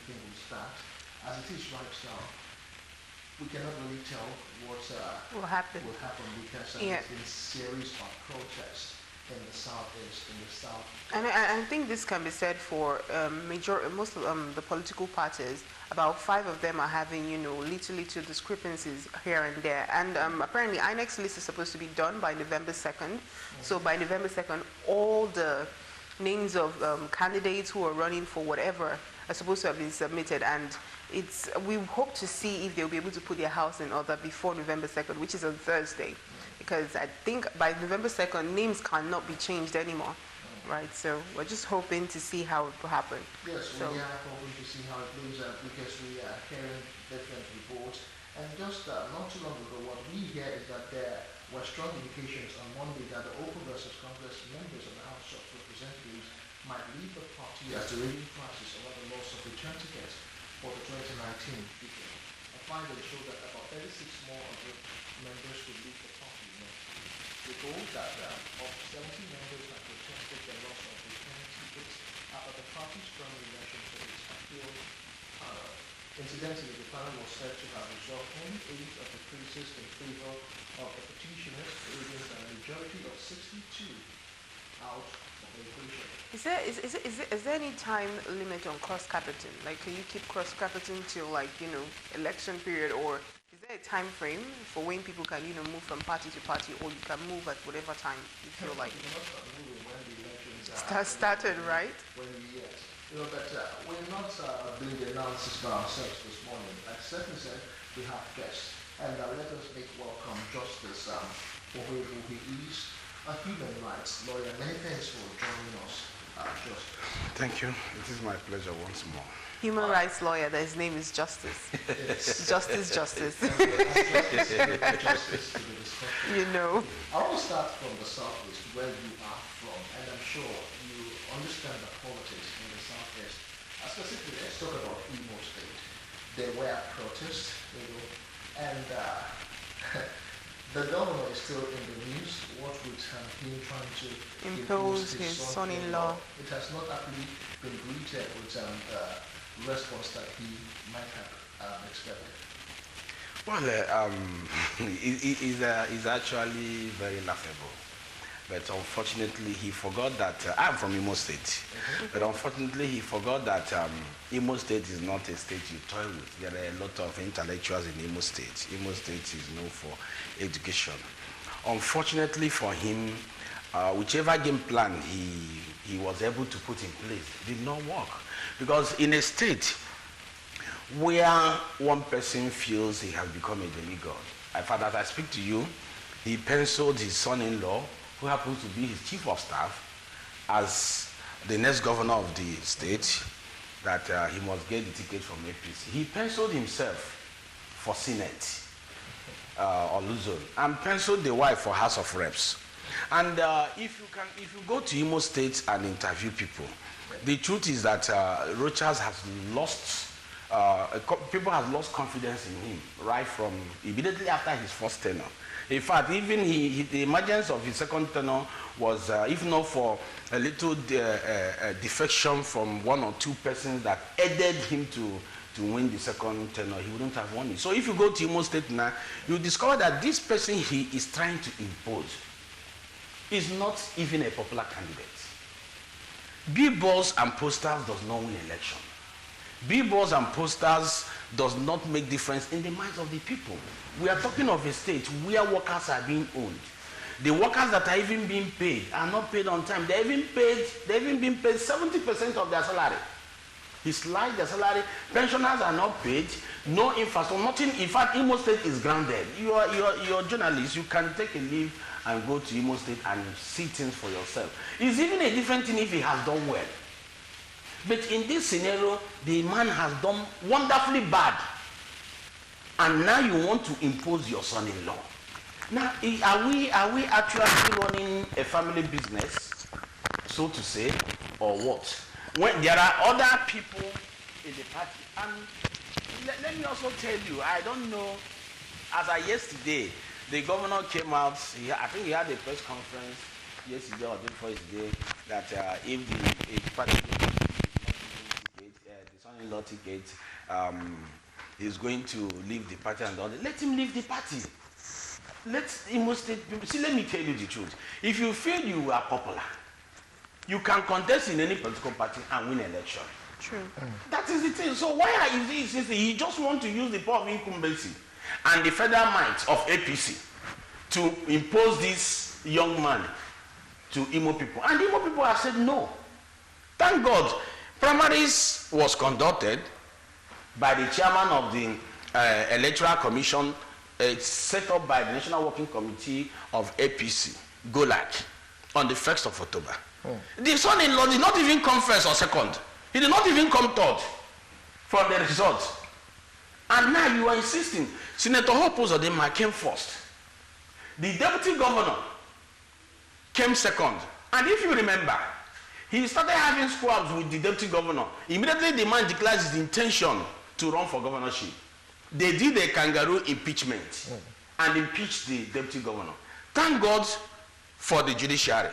thing will start. As it is right now, we cannot really tell what will happen. Because Yeah. there's been series of protests in the southeast, in the south. And I think this can be said for most of the political parties. About 5 of them are having, little discrepancies here and there. And apparently, INEC's list is supposed to be done by November 2nd. So by November 2nd, all the names of candidates who are running for whatever are supposed to have been submitted. And we hope to see if they'll be able to put their house in order before November 2nd, which is on Thursday. Because I think by November 2nd, names cannot be changed anymore, right? So we're just hoping to see how it will happen. Yes, we are hoping to see how it plays out because we are hearing different reports. And just not too long ago, what we hear is that there were strong indications on Monday that the Open versus Congress members of the House of Representatives might leave the party as the raising prices over the loss of return tickets for the 2019 ticket. A finding showed that about 36 more of the members would leave the party. The goal that of 70 members have protested the loss of return tickets after the party's primary election to its appeal panel. Incidentally, the panel was said to have resolved only 8 of the cases in favor of the petitioners, leaving a majority of 62 out of the equation. Is there any time limit on cross-carpeting? Like, can you keep cross-carpeting till, election period, or is there a time frame for when people can, move from party to party, or you can move at whatever time you feel like? You cannot start moving when the elections started, right? Yes. But we're not doing the analysis by ourselves this morning. Like Stephen said, we have guests. And let us make welcome Justice for who he is, a human rights lawyer. Many thanks for joining us, Justice. Thank you. It is my pleasure once more. Human rights lawyer, that his name is Justice. Yes. Justice. Justice to the discussion. I want to start from the southeast, where you are from, and I'm sure you understand the politics in the southeast. Specifically, let's talk about Imo State. There were protests, and the governor is still in the news. What with him trying to impose his son-in-law. It has not actually been greeted with response that he might have expected. Well, it's actually very laughable. But unfortunately, he forgot that I'm from Imo State. But unfortunately, he forgot that Imo State is not a state you toy with. There are a lot of intellectuals in Imo State. Imo State is known for education. Unfortunately for him, whichever game plan he was able to put in place did not work. Because in a state where one person feels he has become a demigod, as I speak to you, he penciled his son-in-law, who happens to be his chief of staff, as the next governor of the state, that he must get the ticket from APC. He penciled himself for Senate or Luzon, and penciled the wife for House of Reps. And if you go to Imo State and interview people, the truth is that Rochas has lost, people have lost confidence in him right from immediately after his first tenure. In fact, even the emergence of his second tenure was, if not for a little defection from 1 or 2 persons that aided him to win the second tenure, he wouldn't have won it. So if you go to Imo State now, you discover that this person he is trying to impose is not even a popular candidate. Billboards and posters does not win election. Billboards and posters does not make difference in the minds of the people. We are talking of a state where workers are being owned. The workers that are even being paid are not paid on time. They've even been paid 70% of their salary. It's like their salary. Pensioners are not paid. No infrastructure, nothing. In fact, Imo State is grounded. You're a journalist. You can take a leave and go to Imo State and see things for yourself. It's even a different thing if he has done well. But in this scenario, the man has done wonderfully bad. And now you want to impose your son-in-law. Now, are we actually running a family business, so to say, or what? When there are other people in the party. And let me also tell you, I don't know, as of yesterday, the governor came out, I think he had a press conference yesterday or the day before yesterday, that if the party the son-in-law ticket, he's going to leave the party and all that. Let him leave the party. Let Imo State people, see, let me tell you the truth. If you feel you are popular, you can contest in any political party and win election. True. That is the thing. So why are you saying he just want to use the power of incumbency and the federal might of APC to impose this young man to Imo people? And Imo people have said no. Thank God, primaries was conducted by the chairman of the Electoral Commission, set up by the National Working Committee of APC, GOLAC, on the 1st of October. The son-in-law did not even come first or second. He did not even come third from the results. And now you are insisting. Senator Hope Uzodinma came first. The deputy governor came second. And if you remember, he started having squabs with the deputy governor. Immediately the man declared his intention to run for governorship. They did a kangaroo impeachment and impeached the deputy governor. Thank God for the judiciary.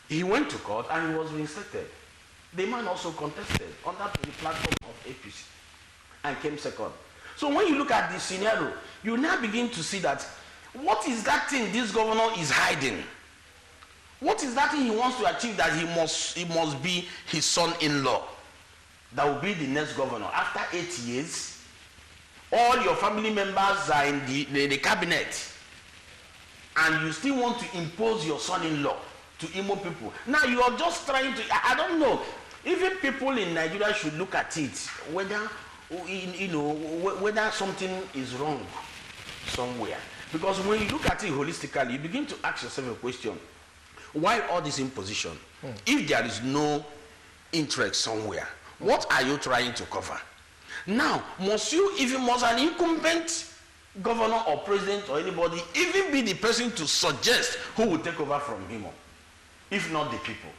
He went to court and he was reinstated. The man also contested under the platform of APC and came second. So when you look at this scenario, you now begin to see that what is that thing this governor is hiding? What is that thing he wants to achieve that he must be his son-in-law that will be the next governor? After 8 years, all your family members are in the cabinet and you still want to impose your son-in-law to Imo people. Now you are just trying to, I don't know, even people in Nigeria should look at it, whether, whether something is wrong somewhere. Because when you look at it holistically, you begin to ask yourself a question. Why all this imposition? If there is no interest somewhere, what are you trying to cover? Now, must an incumbent governor or president or anybody even be the person to suggest who will take over from him, if not the people?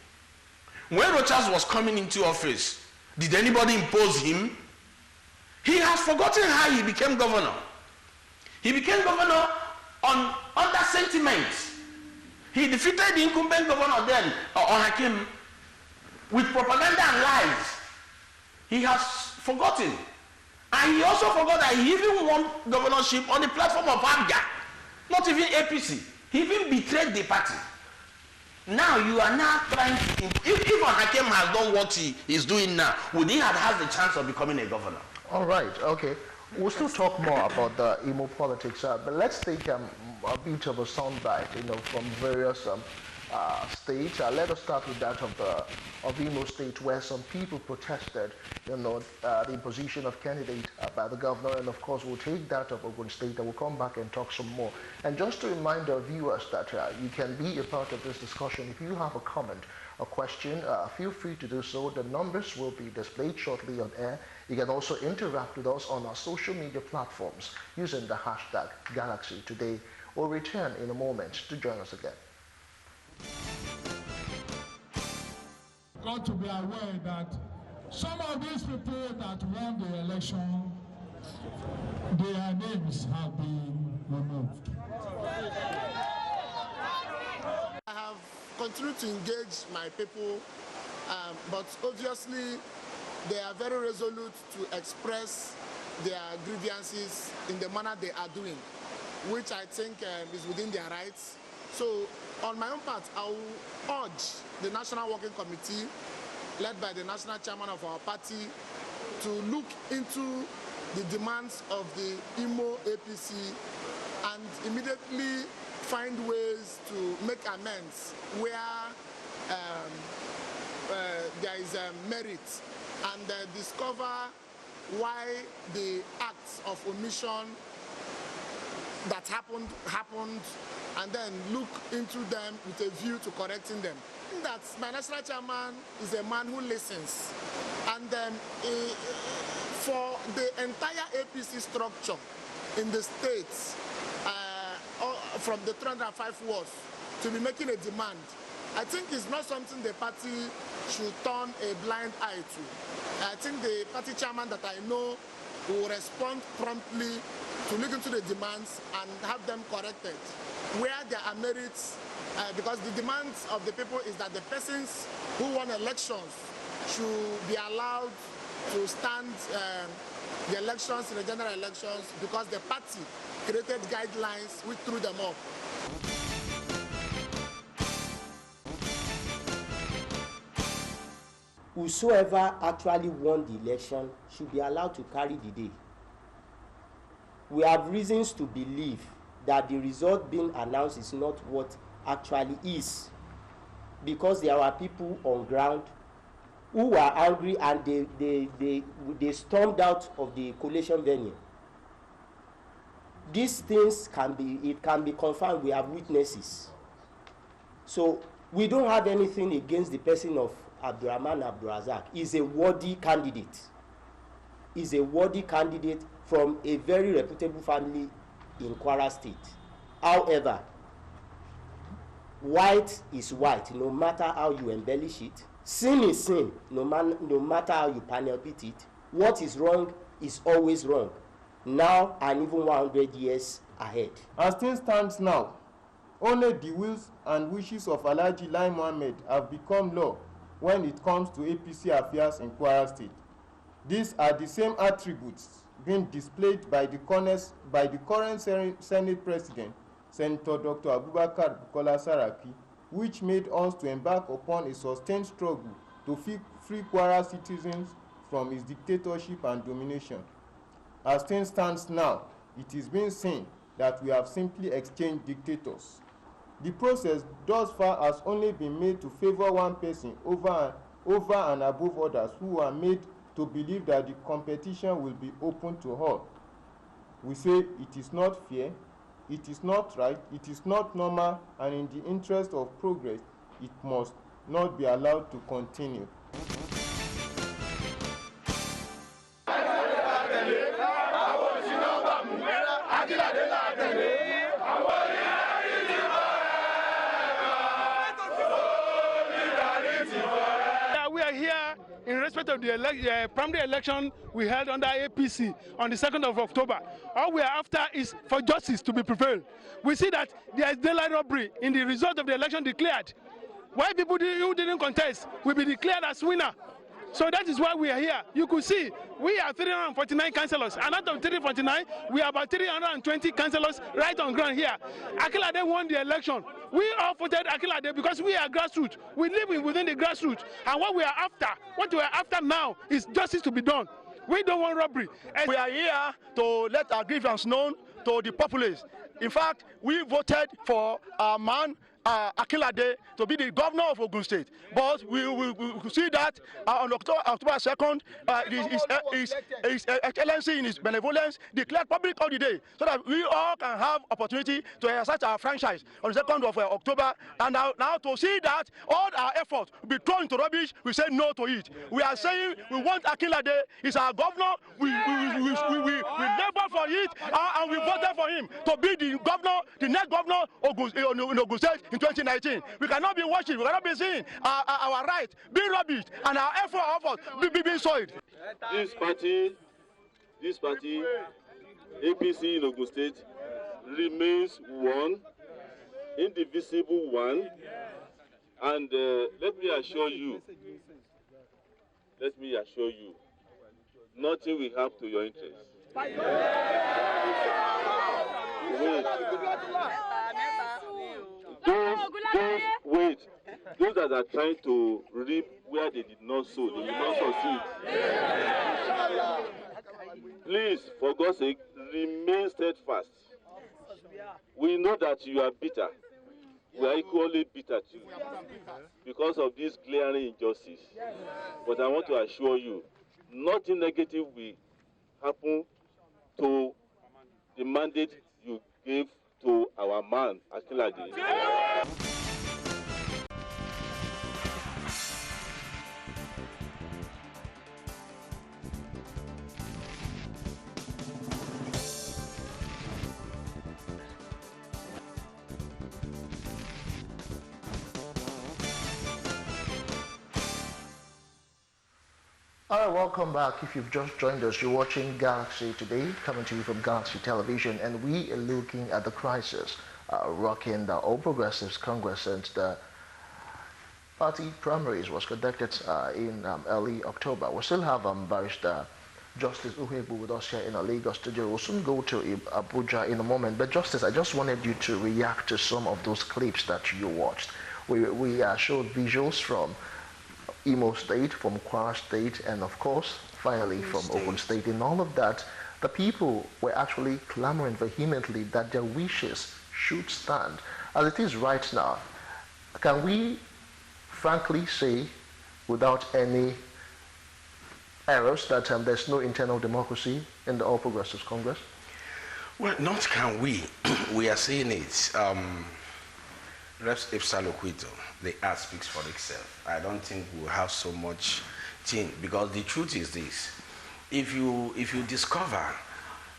When Rochas was coming into office, did anybody impose him? He has forgotten how he became governor. He became governor under sentiment. He defeated the incumbent governor then, or Hakim, with propaganda and lies. He has forgotten. And he also forgot that he even won governorship on the platform of ABGA, not even APC. He even betrayed the party. Now you are now trying to, if Hakim has done what he is doing now, would he have had the chance of becoming a governor? All right, okay. We'll still talk more about the Imo politics, but let's take a bit of a soundbite, from various states. Let us start with that of Imo State, where some people protested, the imposition of candidate by the governor, and of course we'll take that of Ogun State, and we'll come back and talk some more. And just to remind our viewers that you can be a part of this discussion. If you have a comment, a question, feel free to do so. The numbers will be displayed shortly on air. You can also interact with us on our social media platforms using the hashtag GalaxyToday. We'll return in a moment to join us again. Got to be aware that some of these people that won the election, their names have been removed. I have continued to engage my people, but obviously they are very resolute to express their grievances in the manner they are doing, which I think is within their rights. So on my own part, I will urge the National Working Committee, led by the national chairman of our party, to look into the demands of the Imo APC and immediately find ways to make amends where there is merit, and discover why the acts of omission that happened, and then look into them with a view to correcting them. That my national chairman is a man who listens, and for the entire APC structure in the states, from the 305 wards, to be making a demand, I think it's not something the party should turn a blind eye to. I think the party chairman that I know will respond promptly to look into the demands and have them corrected. Where there are merits, because the demands of the people is that the persons who won elections should be allowed to stand the elections, the general elections, because the party created guidelines which threw them off. Whosoever actually won the election should be allowed to carry the day. We have reasons to believe that the result being announced is not what actually is, because there are people on ground who were angry and they stormed out of the collation venue. These things can be confirmed. We have witnesses. So we don't have anything against the person of Abdurrahman Abdurazak. He's a worthy candidate. He's a worthy candidate from a very reputable family in Kwara State. However, white is white, no matter how you embellish it. Sin is sin, no matter how you panel pit it. What is wrong is always wrong, now and even 100 years ahead. As things stand now, only the wills and wishes of Alhaji Lai Mohammed have become law when it comes to APC affairs in Kwara State. These are the same attributes being displayed by the current Senate President, Senator Dr. Abubakar Bukola Saraki, which made us to embark upon a sustained struggle to free Kwara citizens from his dictatorship and domination. As things stand now, it is being seen that we have simply exchanged dictators. The process thus far has only been made to favor one person over and above others who are made to believe that the competition will be open to all. We say it is not fair, it is not right, it is not normal, and in the interest of progress, it must not be allowed to continue. We are here in respect of the primary election we held under APC on the 2nd of October. All we are after is for justice to be prevailed. We see that there is daylight robbery in the result of the election declared. Why people who didn't contest will be declared as winner. So that is why we are here. You could see we are 349 councillors, and out of 349, we are about 320 councillors right on ground here. Akilade won the election. We all voted Akilade because we are grassroots. We live within the grassroots, and what we are after now is justice to be done. We don't want robbery. And we are here to let our grievance known to the populace. In fact, we voted for our man, Akilade, to be the governor of Ogun State. But we see that on October 2nd, His Excellency in his benevolence declared public holiday so that we all can have opportunity to exercise our franchise on the 2nd of October. And now to see that all our efforts will be thrown into rubbish, we say no to it. We are saying we want Akilade. He's our governor. We labor for it, and we voted for him to be the governor, the next governor in Ogun State in 2019. We cannot be watching, we cannot be seeing our right being rubbished and our effort being soiled. This party, APC in Ogun State, remains one, indivisible one, and let me assure you, nothing will happen to your interests. Wait. Those that are trying to reap where they did not sow, they will not succeed. Please, for God's sake, remain steadfast. We know that you are bitter. We are equally bitter too because of this glaring injustice. But I want to assure you, nothing negative will happen to the mandate you gave to our man, Akilade. All right, welcome back. If you've just joined us, you're watching Galaxy Today, coming to you from Galaxy Television, and we are looking at the crisis rocking the All Progressives Congress and the party primaries was conducted in early October. We still have Barrister Justice Uhebu with us here in our Lagos studio. We'll soon go to Abuja in a moment. But Justice, I just wanted you to react to some of those clips that you watched. We showed visuals from Imo State, from Kwara State, and of course, finally from Ogun State. In all of that, the people were actually clamoring vehemently that their wishes should stand. As it is right now, can we frankly say, without any errors, that there's no internal democracy in the All Progressives Congress? Well, not can we. We are saying it. Reps ipsa loquitur. The art speaks for itself. I don't think we'll have so much thing, because the truth is this. If you discover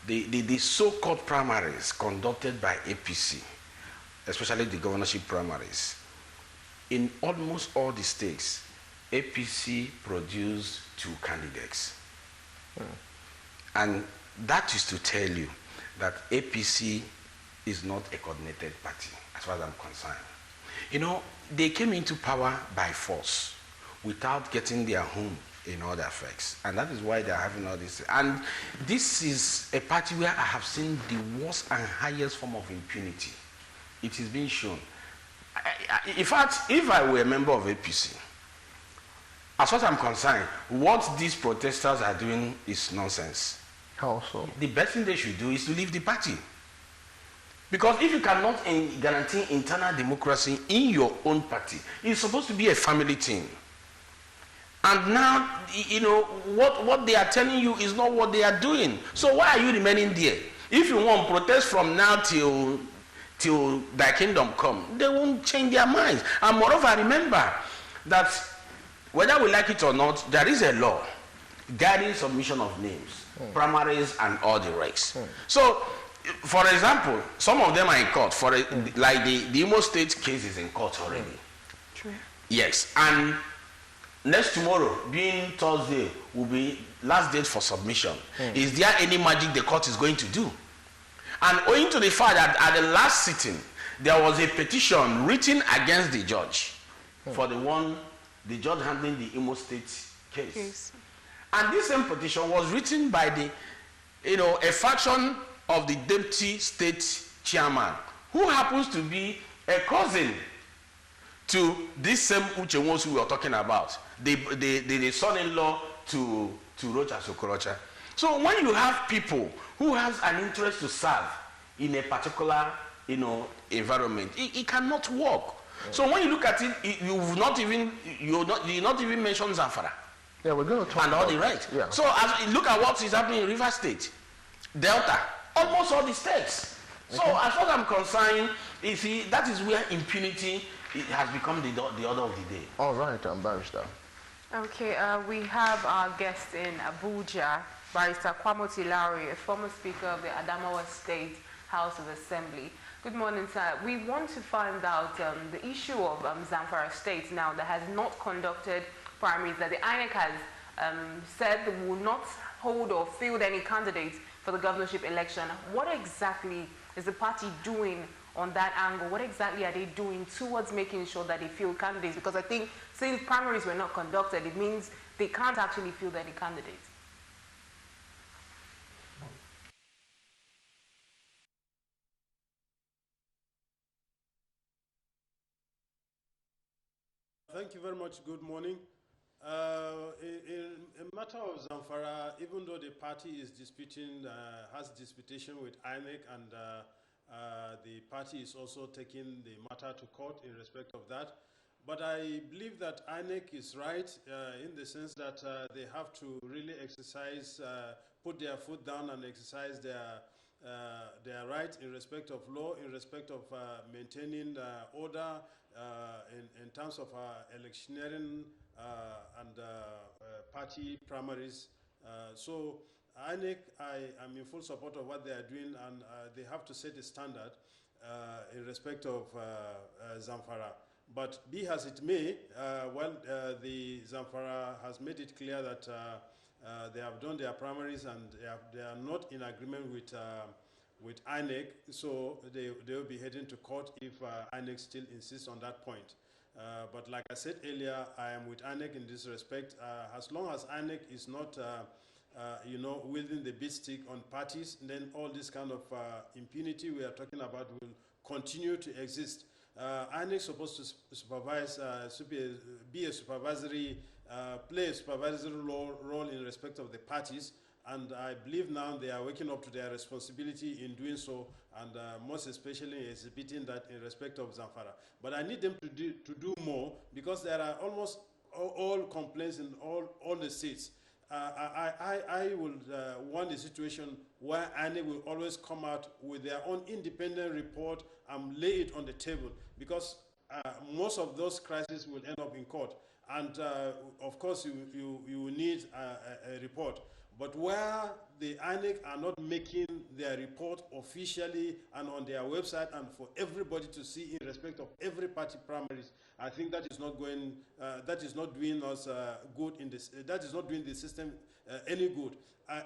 the so-called primaries conducted by APC, especially the governorship primaries, in almost all the states, APC produced 2 candidates. And that is to tell you that APC is not a coordinated party, as far as I'm concerned. You know, they came into power by force without getting their home in other effects. And that is why they're having all this. And this is a party where I have seen the worst and highest form of impunity. It is being shown. In fact, if I were a member of APC, as far as I'm concerned, what these protesters are doing is nonsense. How so? The best thing they should do is to leave the party. Because if you cannot guarantee internal democracy in your own party, it's supposed to be a family thing. And now, you know, what they are telling you is not what they are doing. So why are you remaining there? If you want protest from now till thy kingdom come, they won't change their minds. And moreover, remember that whether we like it or not, there is a law guiding submission of names, primaries, and all the regs. So, for example, some of them are in court. Like the Imo State case is in court already. True. Yes, and next tomorrow, being Thursday, will be last date for submission. Is there any magic the court is going to do? And owing to the fact that at the last sitting, there was a petition written against the judge for the judge handling the Imo State case. And this same petition was written by a faction of the deputy state chairman, who happens to be a cousin to this same Uche Nwosu we are talking about, the son-in-law to Rocha Sokorocha. So when you have people who has an interest to serve in a particular environment, it cannot work. So when you look at it, you not even mention Zamfara. Yeah, we're going to talk and all the rest. Yeah. So as you look at what is happening in River State, Delta, almost all the states. So as far as I'm concerned, you see, that is where impunity has become the order of the day. All right, Barrister. Okay, we have our guest in Abuja, Barrister Kwamoti Lowry, a former Speaker of the Adamawa State House of Assembly. Good morning, sir. We want to find out the issue of Zamfara State now that has not conducted primaries, that the INEC has said they will not hold or field any candidates for the governorship election. What exactly is the party doing on that angle? What exactly are they doing towards making sure that they field candidates? Because I think since primaries were not conducted, it means they can't actually field any candidates. Thank you very much. Good morning. In a matter of Zamfara, even though the party is disputing, has disputation with INEC, and the party is also taking the matter to court in respect of that, but I believe that INEC is right in the sense that they have to really exercise, put their foot down and exercise their right in respect of law, in respect of maintaining order, in terms of electioneering and party primaries. So INEC, I am in full support of what they are doing, and they have to set a standard in respect of Zamfara. But be as it may, the Zamfara has made it clear that they have done their primaries and they are not in agreement with INEC, so they will be heading to court if INEC still insists on that point. But like I said earlier, I am with INEC in this respect. As long as INEC is not, wielding the big stick on parties, then all this kind of impunity we are talking about will continue to exist. INEC is supposed to supervise, be a supervisory, play a supervisory role in respect of the parties, and I believe now they are waking up to their responsibility in doing so, and most especially exhibiting that in respect of Zamfara. But I need them to do more, because there are almost all complaints in all the states. I would want a situation where INEC will always come out with their own independent report and lay it on the table, because most of those crises will end up in court. And of course, you will need a report. But where the INEC are not making their report officially and on their website and for everybody to see in respect of every party primaries, I think that is not going. That is not doing us good in this. That is not doing the system any good.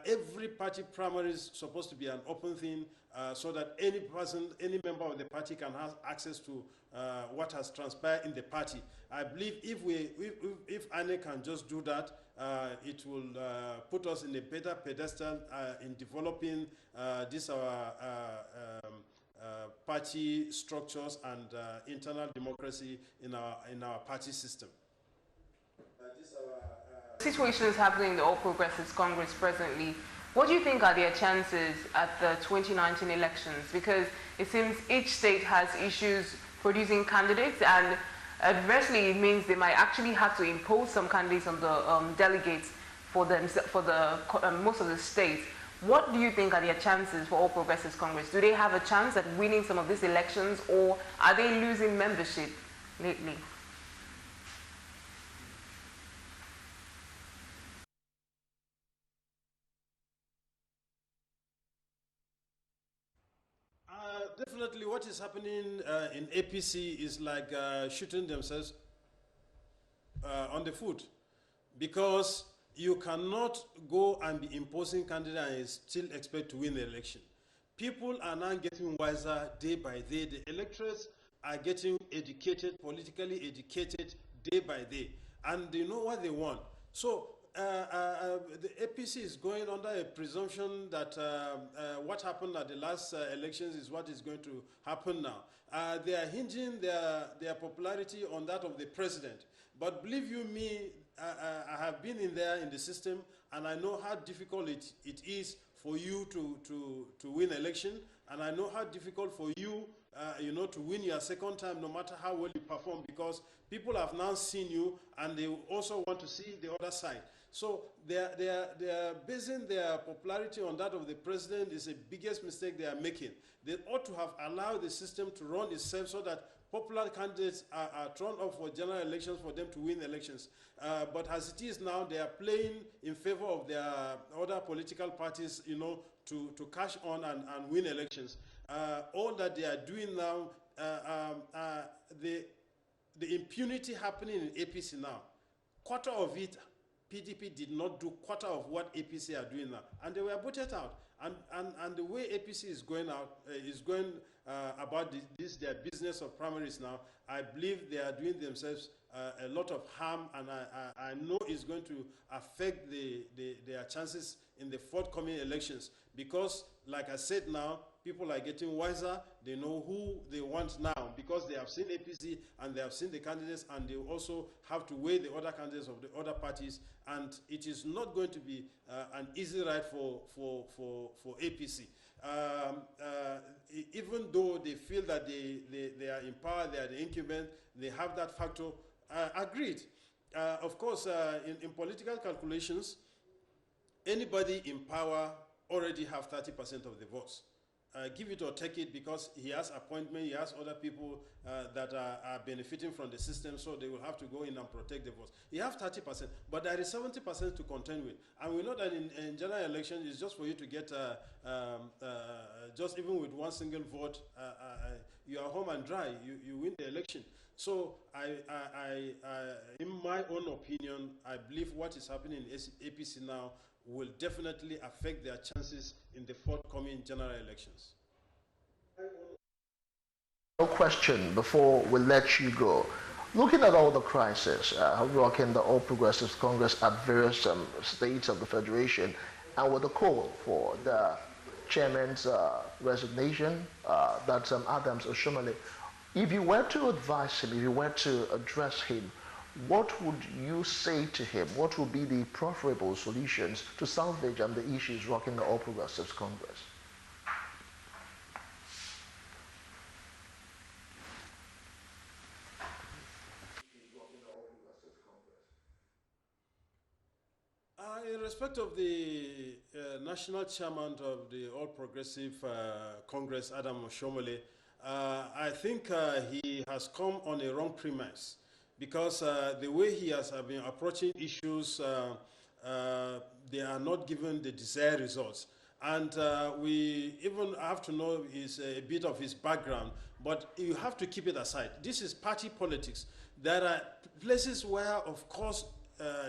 Every party primary is supposed to be an open thing, so that any person, any member of the party can have access to what has transpired in the party. I believe if INEC can just do that, it will put us in a better pedestal in developing this party structures and internal democracy in our party system. Situations happening in the All Progressives Congress presently, what do you think are their chances at the 2019 elections? Because it seems each state has issues producing candidates, and adversely it means they might actually have to impose some candidates on the delegates for most of the states. What do you think are their chances for All Progressives Congress? Do they have a chance at winning some of these elections, or are they losing membership lately? Definitely what is happening in APC is like shooting themselves on the foot, because you cannot go and be imposing candidates and still expect to win the election. People are now getting wiser day by day. The electorates are getting educated, politically educated day by day, and they know what they want. So the APC is going under a presumption that what happened at the last elections is what is going to happen now. They are hinging their popularity on that of the president. But believe you me, I have been in there in the system, and I know how difficult it is for you to win election, and I know how difficult for you to win your second time, no matter how well you perform, because people have now seen you and they also want to see the other side. So they are basing their popularity on that of the president is the biggest mistake they are making. They ought to have allowed the system to run itself so that popular candidates are thrown up for general elections for them to win elections. But as it is now, they are playing in favor of their other political parties, to cash on and win elections. All that they are doing now, the impunity happening in APC now, quarter of it, PDP did not do quarter of what APC are doing now, and they were voted out. And the way APC is going about their business of primaries now, I believe they are doing themselves a lot of harm, and I know it's going to affect their chances in the forthcoming elections, because, like I said now, people are getting wiser. They know who they want now, because they have seen APC and they have seen the candidates, and they also have to weigh the other candidates of the other parties, and it is not going to be an easy ride for APC. Even though they feel that they are in power, they are the incumbent, they have that factor. Agreed. Of course, in political calculations, anybody in power already have 30% of the votes. Give it or take it, because he has appointment, he has other people that are benefiting from the system, so they will have to go in and protect the votes. He has 30%, but there is 70% to contend with. And we know that in general elections, it's just for you to get, just even with one single vote, you are home and dry, you win the election. So in my own opinion, I believe what is happening in APC now will definitely affect their chances in the forthcoming general elections. No question before we let you go. Looking at all the crises rocking the All Progressives Congress at various states of the Federation, and with the call for the chairman's resignation, that's Adams Oshomole, if you were to advise him, if you were to address him, what would you say to him? What would be the preferable solutions to salvage the issues rocking the All Progressives Congress? In respect of the national chairman of the All Progressive Congress, Adam Oshomole, I think he has come on a wrong premise, because the way he has been approaching issues, they are not given the desired results. And we even have to know a bit of his background, but you have to keep it aside. This is party politics. There are places where, of course,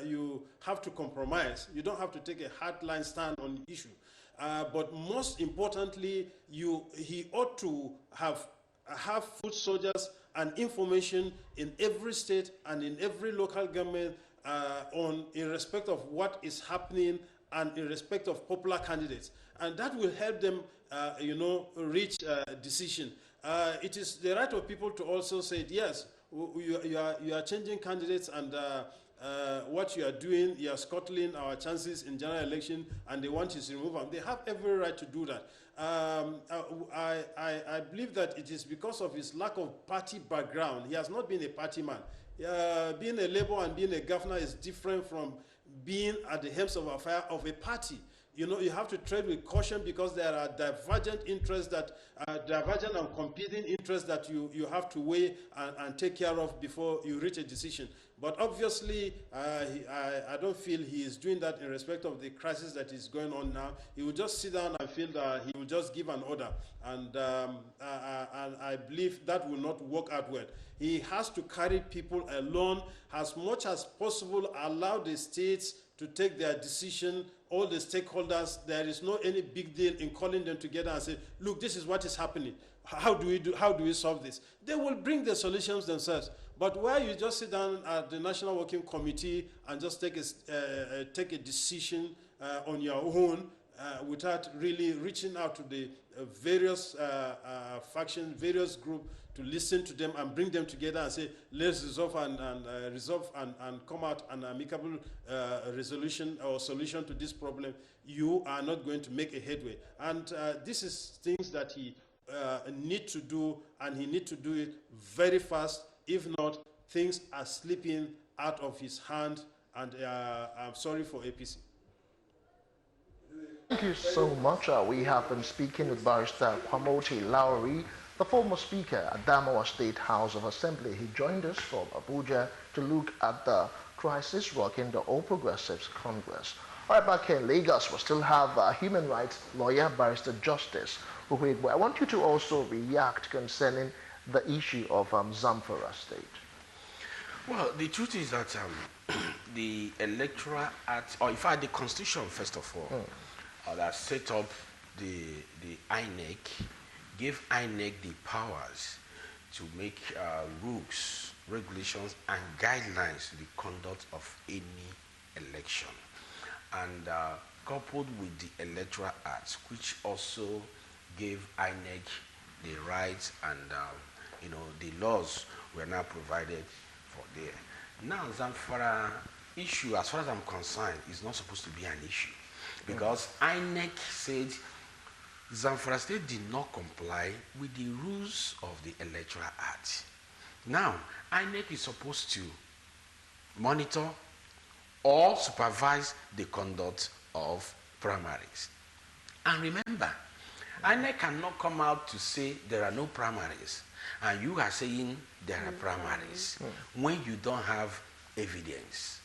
you have to compromise. You don't have to take a hardline stand on the issue. But most importantly, he ought to have foot soldiers and information in every state and in every local government in respect of what is happening and in respect of popular candidates. And that will help them, reach a decision. It is the right of people to also say, yes, you are changing candidates, and what you are doing, you are scuttling our chances in general election, and they want you to remove them. They have every right to do that. I believe that it is because of his lack of party background. He has not been a party man. Being a labor and being a governor is different from being at the helm of affair of a party. You know, you have to tread with caution, because there are divergent interests that divergent and competing interests that you have to weigh and take care of before you reach a decision. But obviously, I don't feel he is doing that in respect of the crisis that is going on now. He will just sit down and feel that he will just give an order. And I believe that will not work out well. He has to carry people alone as much as possible, allow the states to take their decision, all the stakeholders. There is no any big deal in calling them together and say, look, this is what is happening. How do we solve this? They will bring the solutions themselves. But where you just sit down at the National Working Committee and just take a decision on your own without really reaching out to the various factions, various groups, to listen to them and bring them together and say, let's resolve and come out an amicable resolution or solution to this problem, you are not going to make a headway. And this is things that he need to do, and he need to do it very fast. If not, things are slipping out of his hand, and I'm sorry for APC. Thank you so much. We have been speaking with Barrister Kwamote Lowry, the former Speaker at Damawa State House of Assembly. He joined us from Abuja to look at the crisis rocking the All Progressives Congress. All right, back here in Lagos, we still have human rights lawyer, Barrister Justice Uhuigwe. I want you to also react concerning the issue of Zamfara State. Well, the truth is that the Electoral Act, or in fact the Constitution, first of all, that set up the INEC, gave INEC the powers to make rules, regulations, and guidelines to the conduct of any election. And coupled with the Electoral Act, which also gave INEC the rights and the laws were now provided for there. Now, Zamfara issue, as far as I'm concerned, is not supposed to be an issue, because INEC said Zamfara State did not comply with the rules of the Electoral Act. Now, INEC is supposed to monitor or supervise the conduct of primaries. And remember, INEC cannot come out to say there are no primaries, and you are saying there are primaries when you don't have evidence.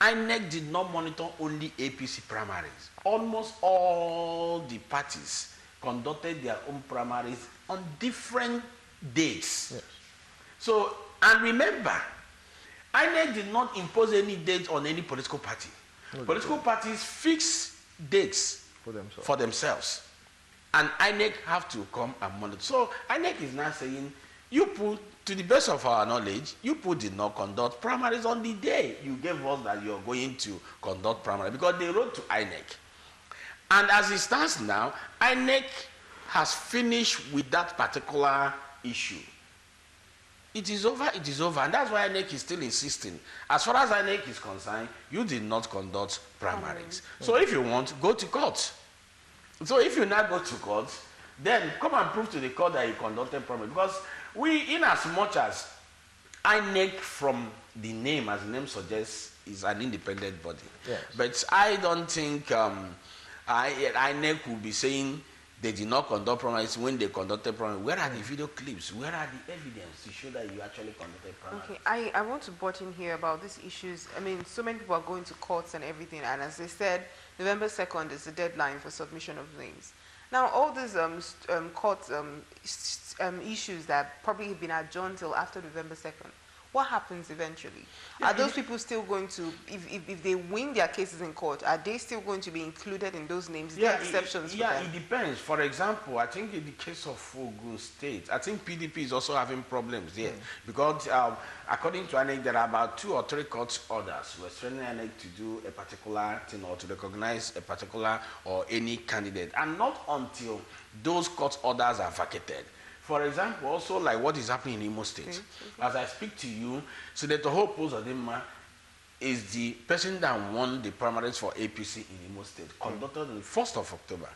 INEC did not monitor only APC primaries. Almost all the parties conducted their own primaries on different dates. Yes. So, and remember, INEC did not impose any date on any political party. Political parties fix dates for themselves. And INEC have to come and monitor. So INEC is now saying, you put to the best of our knowledge, you people did not conduct primaries on the day you gave us that you're going to conduct primary, because they wrote to INEC. And as it stands now, INEC has finished with that particular issue. It is over, and that's why INEC is still insisting. As far as INEC is concerned, you did not conduct primaries. So if you want, go to court. So if you not go to court, then come and prove to the court that you conducted primaries. Because we, in as much as INEC, from the name, as the name suggests, is an independent body. Yes. But I don't think INEC will be saying they did not conduct primaries when they conducted primaries. Where are the video clips? Where are the evidence to show that you actually conducted primaries? Okay, I want to butt in here about these issues. I mean, so many people are going to courts and everything, and as they said, November 2nd is the deadline for submission of names. Now, all these court issues that probably have been adjourned till after November 2nd, what happens eventually? Are those people still going to, if they win their cases in court, are they still going to be included in those names? There are exceptions for them? It depends. For example, I think in the case of Ogun State, I think PDP is also having problems there. Because according to INEC, there are about 2 or 3 court orders restraining INEC to do a particular thing or to recognize a particular or any candidate. And not until those court orders are vacated. For example, also like what is happening in Imo State. As I speak to you, Senator Hope Uzodinma is the person that won the primaries for APC in Imo State, conducted on the 1st of October.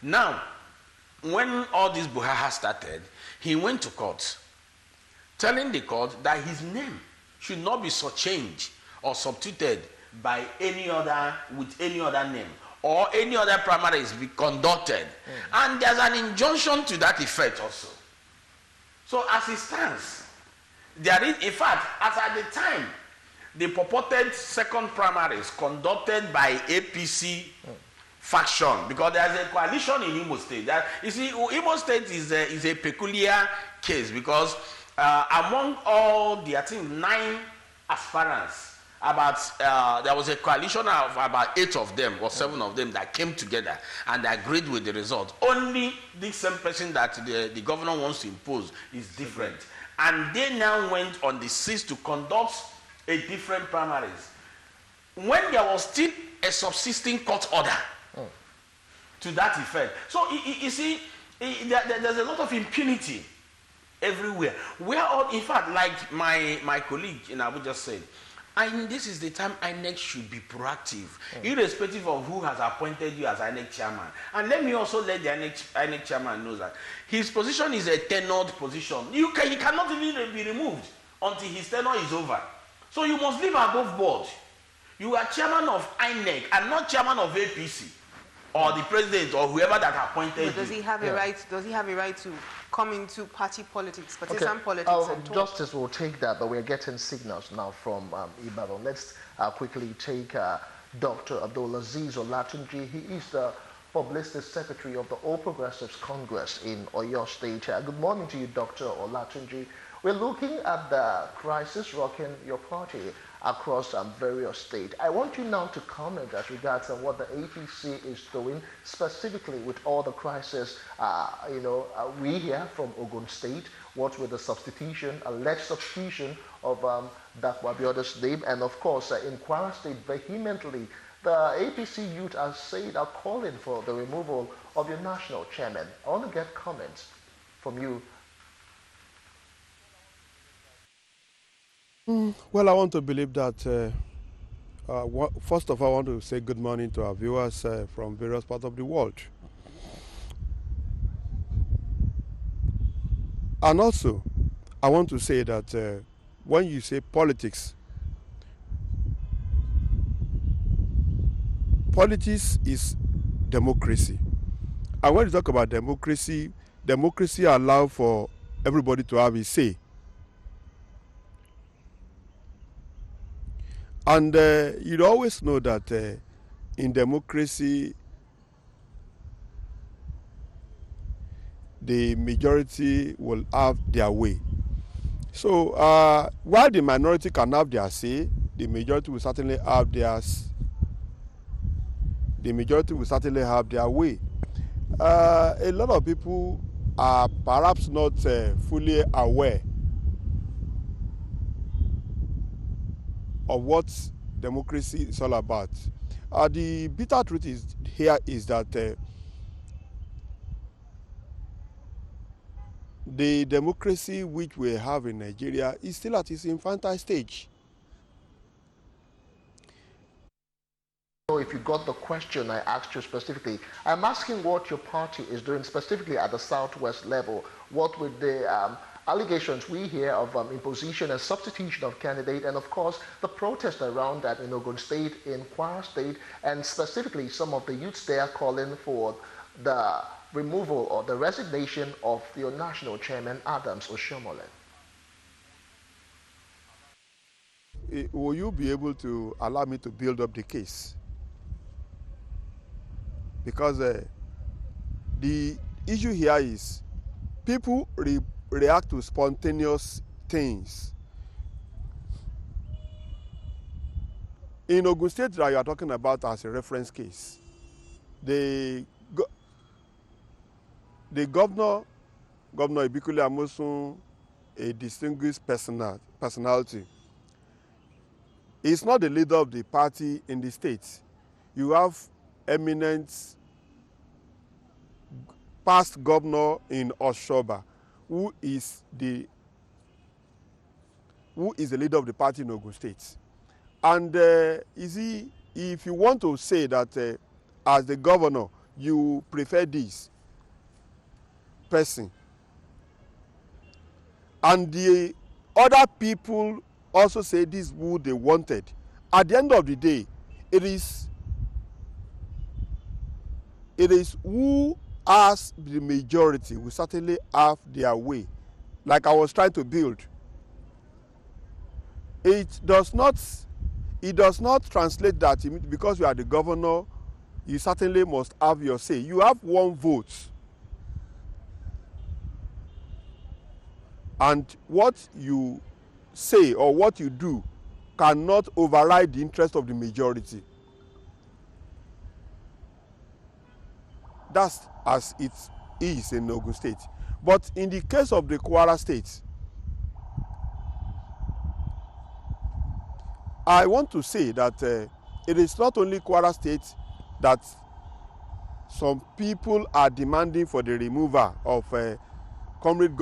Now, when all this Buhaha started, he went to court, telling the court that his name should not be changed or substituted by any other, with any other name, or any other primaries be conducted. And there's an injunction to that effect also. So as it stands, there is, in fact, as at the time, the purported second primaries conducted by APC faction, because there's a coalition in Imo State. That, you see, Imo State is a peculiar case, because among all the, I think, 9 aspirants, there was a coalition of about 8 of them or 7 of them that came together and agreed with the result. Only the same person that the governor wants to impose is different. And they now went on the 6th to conduct a different primaries, when there was still a subsisting court order to that effect. So you see, there's a lot of impunity everywhere. In fact, like my colleague in Abuja said, this is the time INEC should be proactive, irrespective of who has appointed you as INEC chairman. And let me also let the INEC chairman know that his position is a tenured position. He cannot even be removed until his tenure is over. So you must live above board. You are chairman of INEC and not chairman of APC or the president or whoever that appointed you. Does he have a right? Does he have a right to come into party politics, partisan politics? And Justice will take that, but we're getting signals now from Ibadan. Let's quickly take Dr. Abdulaziz Olatunji. He is the Publicity Secretary of the All Progressives Congress in Oyo State. Good morning to you, Dr. Olatunji. We're looking at the crisis rocking your party across various states. I want you now to comment as regards what the APC is doing specifically with all the crisis. We hear from Ogun State, what with the substitution, alleged substitution of Dakwa Abioda's name, and of course in Kwara State vehemently, the APC youth are calling for the removal of your national chairman. I want to get comments from you. Well, I want to believe that, first of all, I want to say good morning to our viewers from various parts of the world. And also, I want to say that when you say politics is democracy. And when you talk about democracy, democracy allows for everybody to have a say. And you'd always know that in democracy, the majority will have their way. So while the minority can have their say, the majority will certainly have theirs. The majority will certainly have their way. A lot of people are perhaps not fully aware of what democracy is all about. The bitter truth is that the democracy which we have in Nigeria is still at its infantile stage. If you got the question I asked you specifically, I'm asking what your party is doing specifically at the Southwest level. What with the allegations we hear of imposition and substitution of candidate, and of course the protest around that in Ogun State, in Kwara State, and specifically some of the youths there calling for the removal or the resignation of the national chairman Adams Oshiomhole. Will you be able to allow me to build up the case? Because the issue here is people react to spontaneous things. In Ogun State that you are talking about as a reference case, the governor Ibikule Amosun, a distinguished personality, is not the leader of the party in the state. You have eminent past governor in Oshoba, who is the leader of the party in Ogun State. And if you want to say that as the governor you prefer this person, and the other people also say this is who they wanted, at the end of the day, it is who has the majority will certainly have their way. Like I was trying to build, it does not translate that because you are the governor you certainly must have your say. You have one vote, and what you say or what you do cannot override the interest of the majority. That's as it is in Ogun State. But in the case of the Kwara State, I want to say that it is not only Kwara State that some people are demanding for the removal of comrade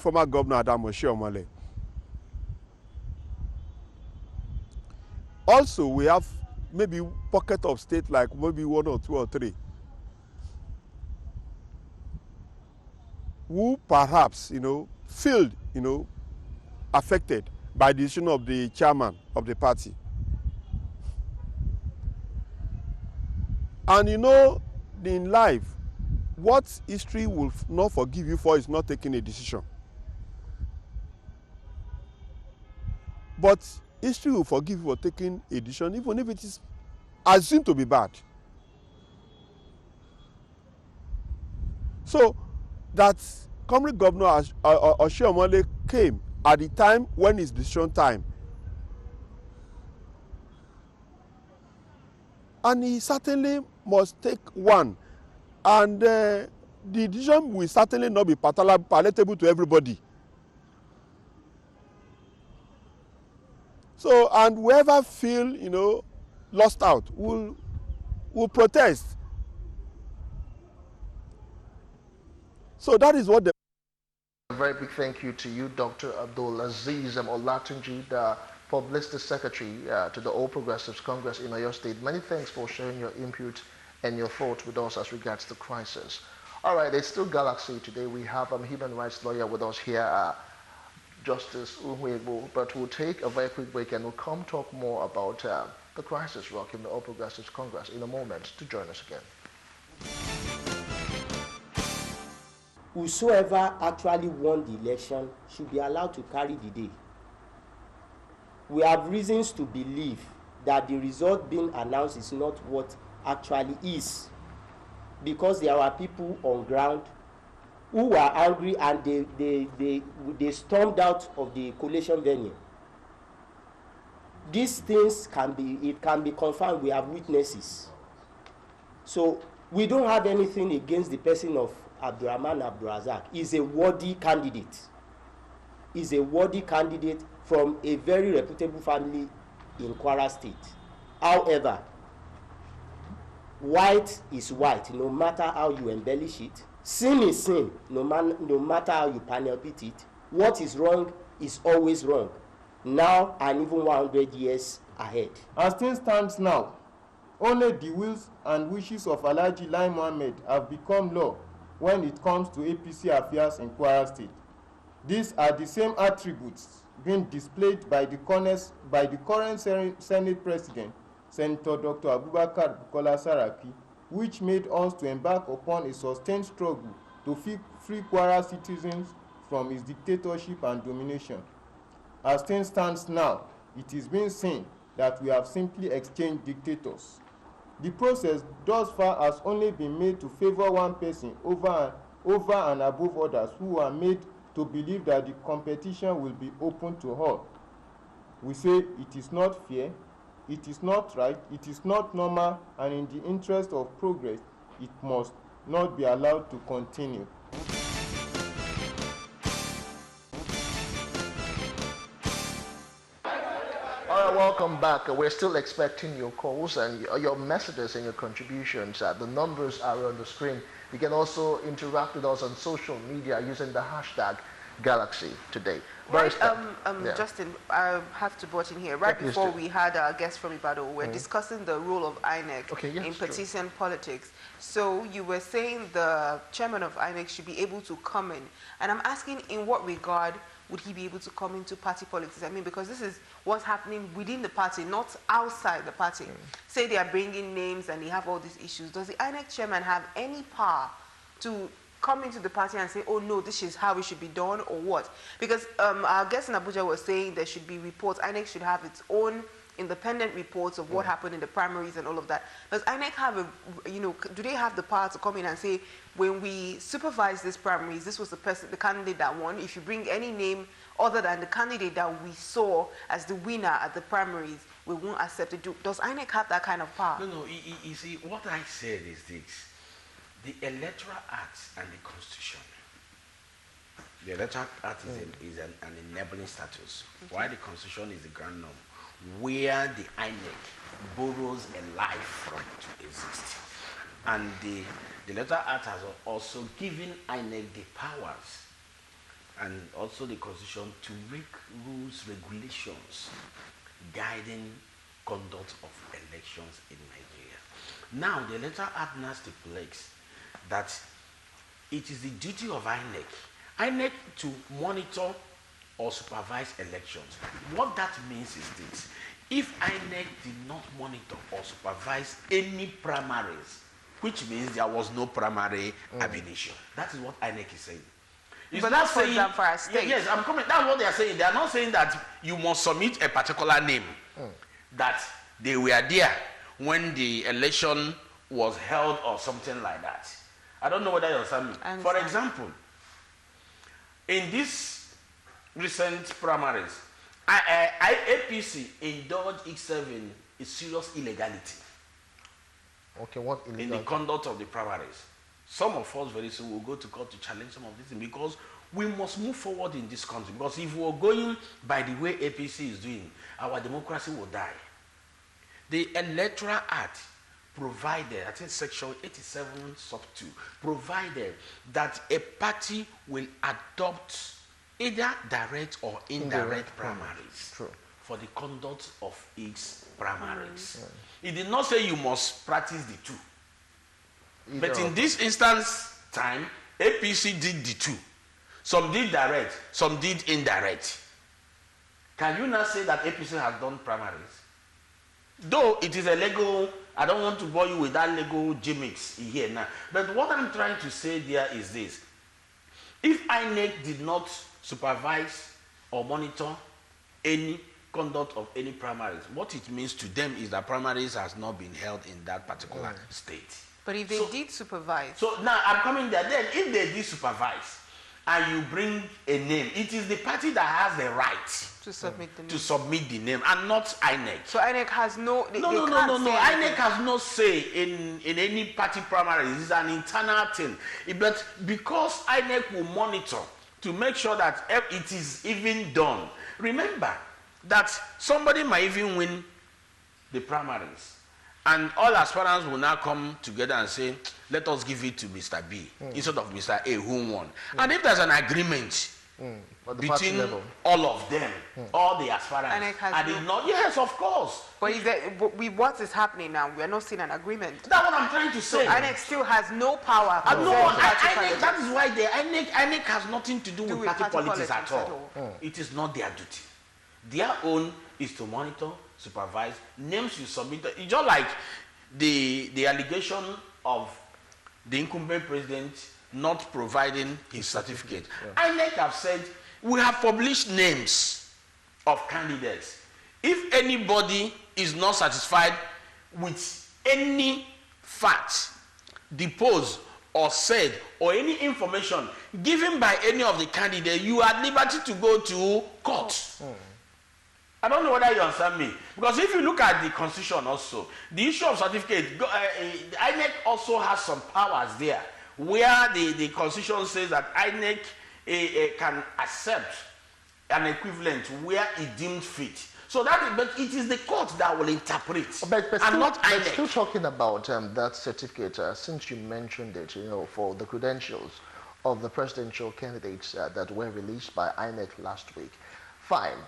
former governor Adam Oshiomhole. Also, we have maybe pocket of state like maybe 1 or 2 or 3 who perhaps feel affected by the decision of the chairman of the party. And in life, what history will not forgive you for is not taking a decision. But history will forgive you for taking a decision even if it is assumed to be bad. So that Comrade Governor Oshiomhole came at the time when it's decision time, and he certainly must take one, and the decision will certainly not be palatable to everybody. So, and whoever feel lost out will protest. So that is what A very big thank you to you, Dr. Abdulaziz Olatunji, the Publicity Secretary to the All Progressives Congress in Oyo State. Many thanks for sharing your input and your thoughts with us as regards the crisis. All right, it's still Galaxy. Today we have a human rights lawyer with us here, Justice Unwebo, but we'll take a very quick break and we'll come talk more about the crisis rocking the All Progressives Congress in a moment. To join us again. Whosoever actually won the election should be allowed to carry the day. We have reasons to believe that the result being announced is not what actually is, because there are people on ground who were angry and they stormed out of the collation venue. These things can be confirmed. We have witnesses. So we don't have anything against the person of Abdurrahman Abdurazak. He's a worthy candidate. He's a worthy candidate, from a very reputable family in Kwara State. However, white is white, no matter how you embellish it. Sin is sin, no matter how you panel beat it. What is wrong is always wrong, now and even 100 years ahead. As things stand now, only the wills and wishes of Alhaji Lai Mohammed have become law when it comes to APC affairs in Kwara State. These are the same attributes being displayed by the current Senate President, Senator Dr. Abubakar Bukola Saraki, which made us to embark upon a sustained struggle to free Kwara citizens from his dictatorship and domination. As things stand now, it is being seen that we have simply exchanged dictators. The process thus far has only been made to favor one person over and above others who are made to believe that the competition will be open to all. We say it is not fair, it is not right, it is not normal, and in the interest of progress, it must not be allowed to continue. All right, welcome back. We're still expecting your calls and your messages and your contributions. The numbers are on the screen. You can also interact with us on social media using the hashtag Galaxy Today. Right, yeah. Justin, I have to butt in here. Right before we had our guest from Ibadan, we're discussing the role of INEC in partisan politics. So you were saying the chairman of INEC should be able to come in. And I'm asking, in what regard would he be able to come into party politics? I mean, because this is what's happening within the party, not outside the party. Say they are bringing names and they have all these issues. Does the INEC chairman have any power to come into the party and say, oh no, this is how it should be done, or what? Because our guest in Abuja was saying there should be reports. INEC should have its own independent reports of what happened in the primaries and all of that. Does INEC have do they have the power to come in and say, when we supervise these primaries, this was the candidate that won. If you bring any name other than the candidate that we saw as the winner at the primaries, we won't accept it. Does INEC have that kind of power? No, you see, what I said is this. The Electoral Act and the Constitution. The Electoral Act is an enabling status, while the Constitution is the grand norm, where the INEC borrows a life from to exist. And the Electoral Act has also given INEC the powers and also the Constitution to make rules, regulations guiding conduct of elections in Nigeria. Now, the Electoral Act now stipulates that it is the duty of INEC to monitor or supervise elections. What that means is this: if INEC did not monitor or supervise any primaries, which means there was no primary ab initio. That is what INEC is saying. But that's for example for our state. Yes, I'm coming. That's what they are saying. They are not saying that you must submit a particular name, that they were there when the election was held or something like that. I don't know whether you understand me. For example, in this recent primaries, APC indulged itself in a serious illegality. Okay, what illegality? In the conduct of the primaries. Some of us very soon will go to court to challenge some of these things, because we must move forward in this country. Because if we are going by the way APC is doing, our democracy will die. The Electoral Act provided, I think section 87 sub 2, provided that a party will adopt either direct or indirect primaries for the conduct of its primaries. It did not say you must practice the two. But in this instance time, APC did the two. Some did direct, some did indirect. Can you not say that APC has done primaries? Though it is a legal, I don't want to bore you with that legal gimmicks here now. But what I'm trying to say there is this. If INEC did not supervise or monitor any conduct of any primaries, what it means to them is that primaries has not been held in that particular state. But if they did supervise. So now I'm coming there. Then if they did supervise and you bring a name, it is the party that has the right to submit the name. To submit the name, and not INEC. So INEC has no... No. INEC has no say in any party primary. It's an internal thing. But because INEC will monitor to make sure that it is even done. Remember that somebody might even win the primaries, and all aspirants will now come together and say, let us give it to Mr. B instead of Mr. A who won. And if there's an agreement between all of them, all the aspirants, and if not, yes, of course. But with what is happening now, we are not seeing an agreement. That's what I'm trying to say. So INEC still has no power. That is why the INEC has nothing to do with party politics at all. It is not their duty. Their own is to monitor, supervise, names you submit. It's just like the allegation of the incumbent president not providing his certificate. INEC have said, we have published names of candidates. If anybody is not satisfied with any fact deposed or said or any information given by any of the candidates, you are at liberty to go to court. I don't know whether you understand me. Because if you look at the constitution also, the issue of certificate, INEC also has some powers there, where the constitution says that INEC can accept an equivalent where it deemed fit. So but it is the court that will interpret, and not INEC. Still talking about that certificate, since you mentioned it, for the credentials of the presidential candidates that were released by INEC last week. Fine.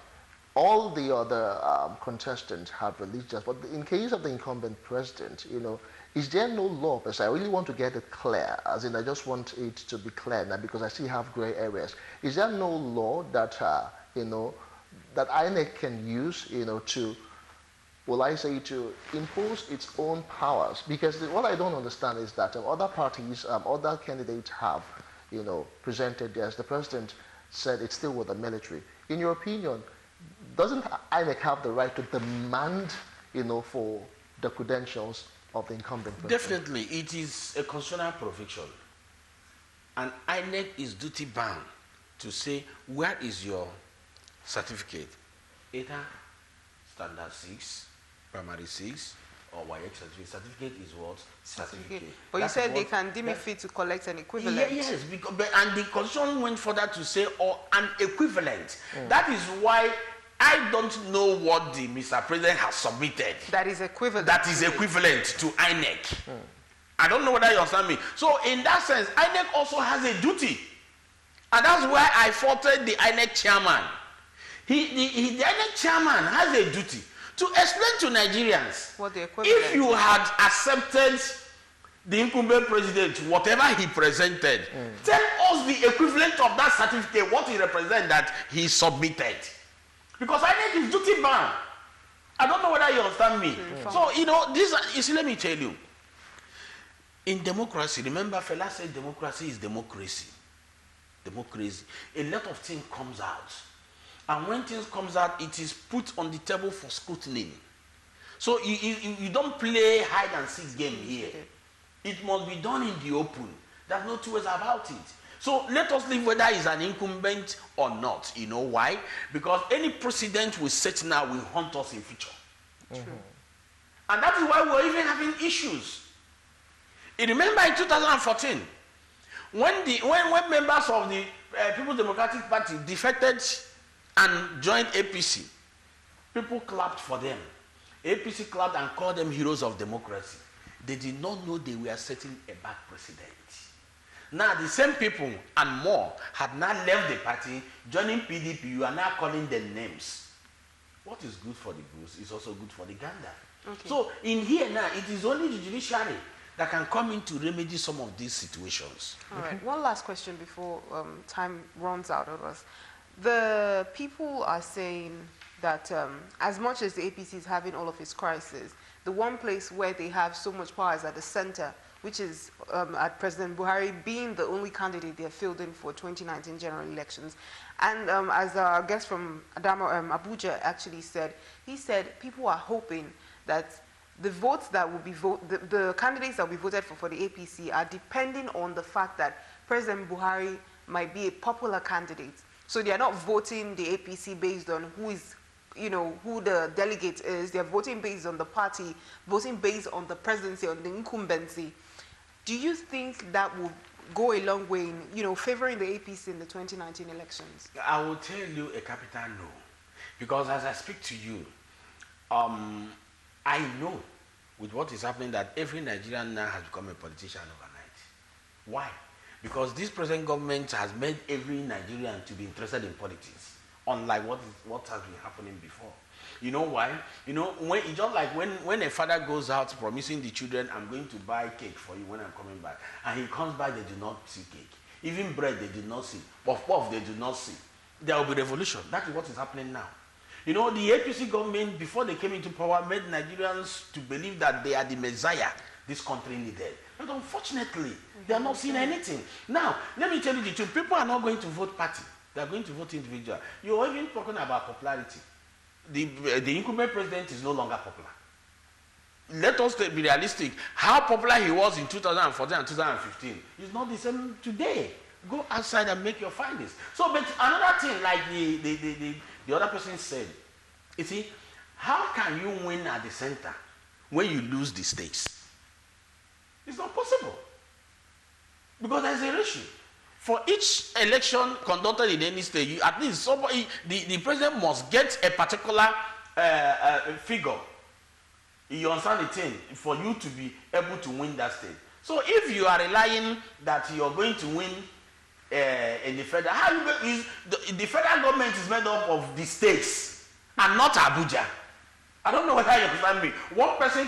All the other contestants have released just, but in case of the incumbent president, is there no law? Because I really want to get it clear, as in I just want it to be clear now, because I still have gray areas. Is there no law that, that INEC can use, to, to impose its own powers? Because what I don't understand is that other parties, other candidates have, presented theirs. The president said it's still with the military. In your opinion, doesn't INEC have the right to demand, for the credentials of the incumbent president? Definitely, it is a constitutional provision. And INEC is duty bound to say, where is your certificate? Either standard 6, primary 6, or YX certificate. Certificate is what? Certificate. But you said they can deem it fit to collect an equivalent. Yes, and the constitution went further to say, or an equivalent. That is why I don't know what the Mr. President has submitted. That is equivalent. That is equivalent to INEC. I don't know whether you understand me. So in that sense, INEC also has a duty. And that's why I faulted the INEC chairman. The INEC chairman has a duty to explain to Nigerians, what the equivalent if you had accepted the incumbent president, whatever he presented, tell us the equivalent of that certificate, what he represents that he submitted. Because INEC is duty bound. I don't know whether you understand me. So, let me tell you. In democracy, remember Fela said democracy is democracy. Democracy. A lot of things comes out. And when things comes out, it is put on the table for scrutiny. So you don't play hide and seek game here. It must be done in the open. There's no two ways about it. So let us leave whether he's an incumbent or not. You know why? Because any precedent we set now will haunt us in future. And that is why we're even having issues. You remember in 2014, when members of the People's Democratic Party defected and joined APC, people clapped for them. APC clapped and called them heroes of democracy. They did not know they were setting a bad precedent. Now the same people and more had now left the party, joining PDP. You are now calling them names. What is good for the goose is also good for the gander. So in here now, it is only the judiciary that can come in to remedy some of these situations. All right. One last question before time runs out of us. The people are saying that as much as the APC is having all of its crises, the one place where they have so much power is at the center, which is at President Buhari being the only candidate they're fielding for 2019 general elections. And as our guest from Abuja actually said, he said people are hoping that the votes that will be the candidates that will be voted for the APC are depending on the fact that President Buhari might be a popular candidate. So they are not voting the APC based on who is, who the delegate is. They are voting based on the party, voting based on the presidency, on the incumbency. Do you think that will, go a long way in, you know, favoring the APC in the 2019 elections? I will tell you a capital no. Because as I speak to you, I know with what is happening that every Nigerian now has become a politician overnight. Why? Because this present government has made every Nigerian to be interested in politics, unlike what has been happening before. You know why? You know, it's just like when a father goes out promising the children, I'm going to buy cake for you when I'm coming back, and he comes back, they do not see cake. Even bread, they did not see. Puff, they do not see. There will be revolution. That is what is happening now. You know, the APC government, before they came into power, made Nigerians to believe that they are the Messiah this country needed. But unfortunately, they are not seeing anything. Now, let me tell you the truth. People are not going to vote party. They are going to vote individual. You're even talking about popularity. The incumbent president is no longer popular. Let us be realistic. How popular he was in 2014 and 2015 is not the same today. Go outside and make your findings. So, but another thing, like the other person said, you see, how can you win at the center when you lose the stakes? It's not possible. Because there's a ratio. For each election conducted in any state, at least somebody, the president must get a particular figure. You understand the thing? For you to be able to win that state. So if you are relying that you're going to win in the federal, the federal government is made up of the states and not Abuja. I don't know whether you understand me. One person